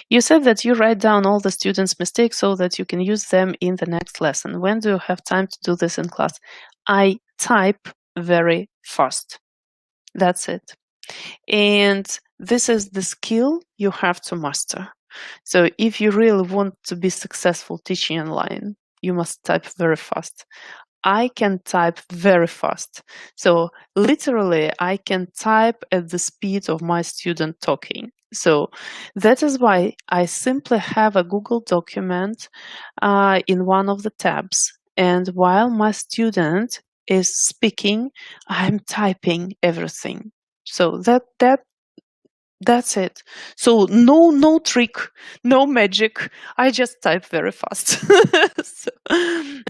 You said that you write down all the students' mistakes so that you can use them in the next lesson. When do you have time to do this in class? I type very fast. That's it. And this is the skill you have to master. So if you really want to be successful teaching online, you must type very fast. I can type very fast. So literally, I can type at the speed of my student talking. So that is why I simply have a Google document in one of the tabs. And while my student is speaking, I'm typing everything. So that's it. So no trick, no magic. I just type very fast. So,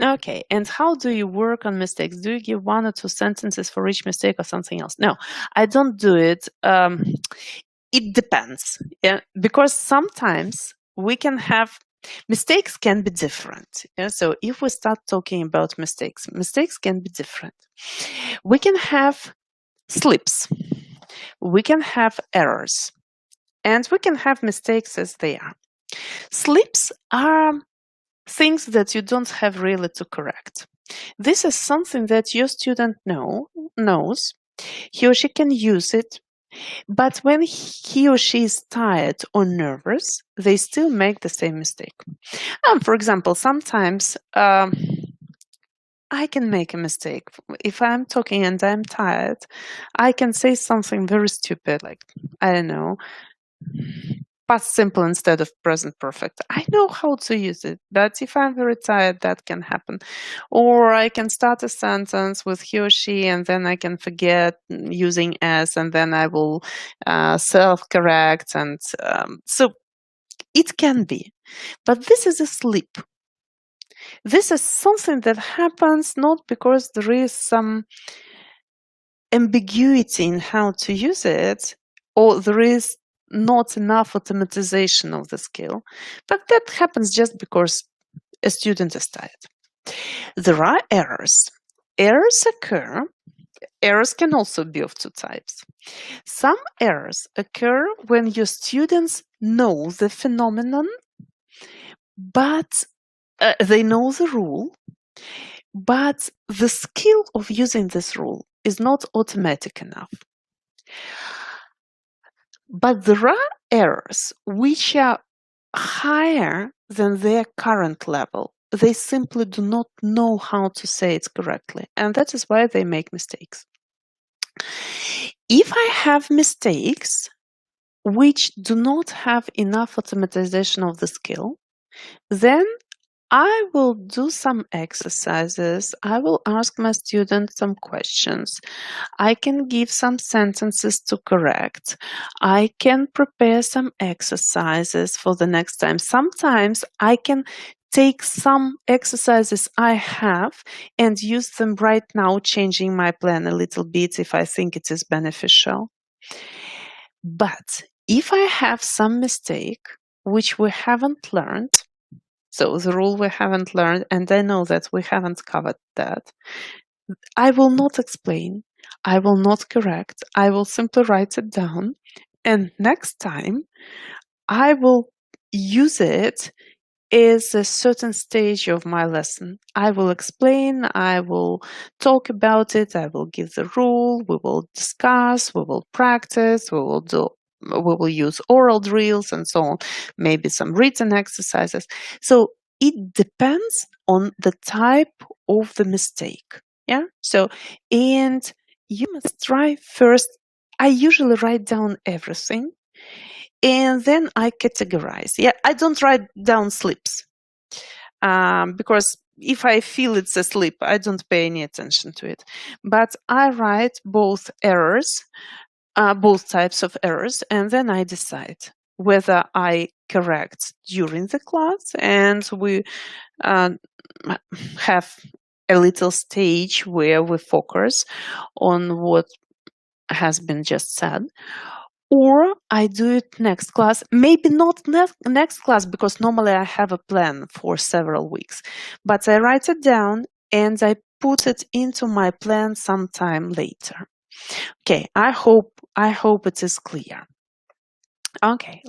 okay. And how do you work on mistakes? Do you give 1 or 2 sentences for each mistake or something else? No, I don't do it. It depends. Yeah, because sometimes we can have mistakes can be different. Yeah? So if we start talking about mistakes can be different. We can have slips. We can have errors, and we can have mistakes as they are. Slips are things that you don't have really to correct. This is something that your student knows. He or she can use it, but when he or she is tired or nervous, they still make the same mistake. For example, sometimes I can make a mistake. If I'm talking and I'm tired, I can say something very stupid, like, I don't know, past simple instead of present perfect. I know how to use it, but if I'm very tired, that can happen. Or I can start a sentence with he or she, and then I can forget using as, and then I will self-correct. And so it can be. But this is a slip. This is something that happens not because there is some ambiguity in how to use it, or there is not enough automatization of the skill, but that happens just because a student is tired. There are errors. Errors occur. Errors can also be of 2 types. Some errors occur when your students know the phenomenon, but they know the rule, but the skill of using this rule is not automatic enough. But there are errors which are higher than their current level. They simply do not know how to say it correctly, and that is why they make mistakes. If I have mistakes which do not have enough automatization of the skill, then I will do some exercises. I will ask my students some questions. I can give some sentences to correct. I can prepare some exercises for the next time. Sometimes I can take some exercises I have and use them right now, changing my plan a little bit if I think it is beneficial. But if I have some mistake which we haven't learned, so the rule we haven't learned, and I know that we haven't covered that, I will not explain, I will not correct, I will simply write it down, and next time I will use it as a certain stage of my lesson. I will explain, I will talk about it, I will give the rule, we will discuss, we will practice, we will use oral drills and so on, maybe some written exercises. So it depends on the type of the mistake. Yeah. So, and you must try first. I usually write down everything and then I categorize. Yeah, I don't write down slips because if I feel it's a slip, I don't pay any attention to it. But I write both errors, both types of errors, and then I decide whether I correct during the class and we have a little stage where we focus on what has been just said, or I do it next class. Maybe not next class because normally I have a plan for several weeks, but I write it down and I put it into my plan sometime later. Okay, I hope it is clear. Okay.